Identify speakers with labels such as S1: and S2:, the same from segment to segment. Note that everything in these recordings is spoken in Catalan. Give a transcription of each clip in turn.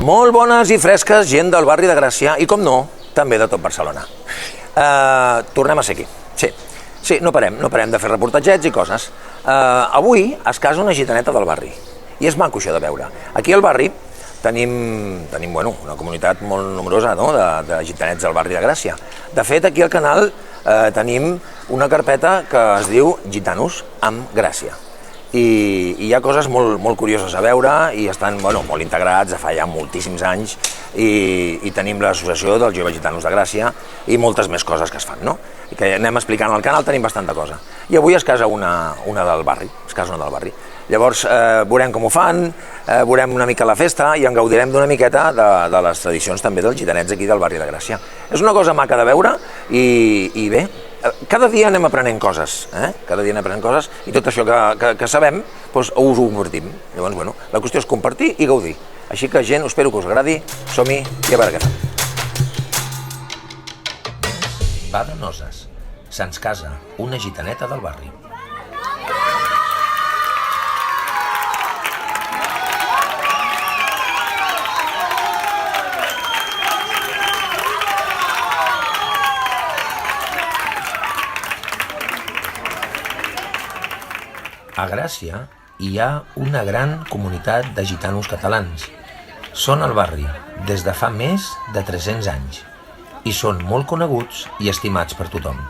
S1: Molt bones i fresques, gent del barri de Gràcia i, com no, també de tot Barcelona. Tornem a ser aquí. Sí, no parem de fer reportatgets i coses. Avui es casa una gitaneta del barri i és maco això de veure. Aquí al barri tenim una comunitat molt numerosa de gitanets del barri de Gràcia. De fet, aquí al canal tenim una carpeta que es diu Gitanos amb Gràcia. I hi ha coses molt curioses a veure i estan molt integrats de fa ja moltíssims anys i tenim l'associació dels joves gitanos de Gràcia i moltes més coses que es fan, no? I que anem explicant al canal, tenim bastanta cosa. I avui es casa una del barri, Llavors veurem com ho fan, veurem una mica la festa i en gaudirem d'una miqueta de les tradicions també dels gitanets aquí del barri de Gràcia. És una cosa maca de veure i bé, cada dia anem aprenent coses, i tot això que sabem us ho convertim. Llavors, la qüestió és compartir i gaudir. Així que, gent, espero que us agradi, som-hi i a veure què fem. Va de noces. Se'ns casa una gitaneta del barri. A Gràcia hi ha una gran comunitat de gitanos catalans. Són al barri des de fa més de 300 anys i són molt coneguts i estimats per tothom.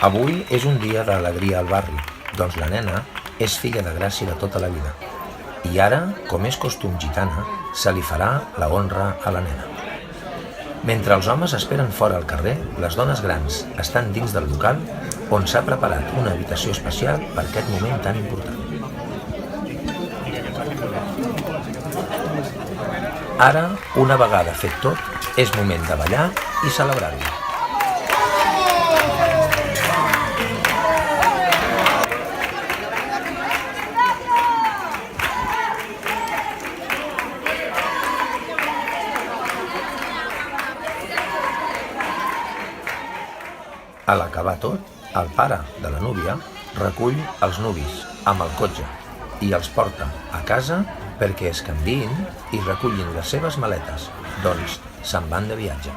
S1: Avui és un dia d'alegria al barri, doncs la nena és filla de Gràcia de tota la vida. I ara, com és costum gitana, se li farà la honra a la nena. Mentre els homes esperen fora al carrer, les dones grans estan dins del local on s'ha preparat una habitació especial per aquest moment tan important. Ara, una vegada fet tot, és moment de ballar i celebrar-ho. A l'acabar tot, el pare de la núvia recull els nuvis amb el cotxe i els porta a casa perquè es canviïn i recullin les seves maletes, doncs se'n van de viatge.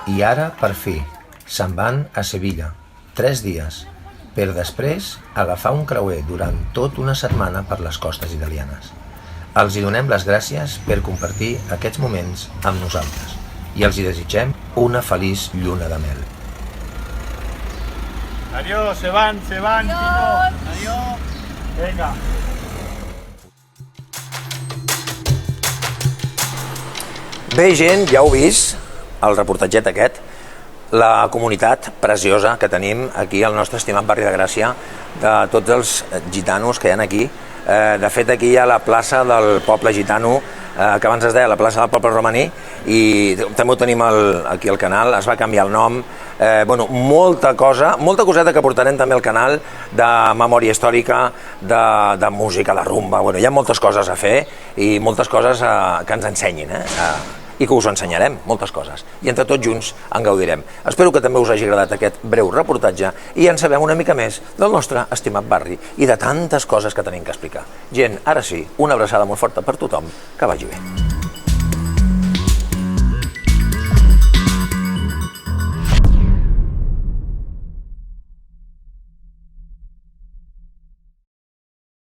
S1: I ara, per fi, se'n van a Sevilla, 3 dies, per després agafar un creuer durant tot una setmana per les costes italianes. Els hi donem les gràcies per compartir aquests moments amb nosaltres i els hi desitgem una feliç lluna de mel.
S2: Adiós, se van, Tito. Adiós. Venga.
S1: Bé, gent, ja heu vist el reportatget aquest, la comunitat preciosa que tenim aquí al nostre estimat barri de Gràcia, de tots els gitanos que hi ha aquí. De fet, aquí hi ha la plaça del poble gitano, que abans es deia la plaça del poble romaní, i també ho tenim aquí al canal, es va canviar el nom. Molta coseta que portarem també al canal de memòria històrica, de música, de rumba. Hi ha moltes coses a fer i moltes coses que ens ensenyin, i que us ensenyarem, moltes coses. I entre tots junts en gaudirem. Espero que també us hagi agradat aquest breu reportatge i en sabem una mica més del nostre estimat barri i de tantes coses que tenim que explicar. Gent, ara sí, una abraçada molt forta per tothom, que vagi bé.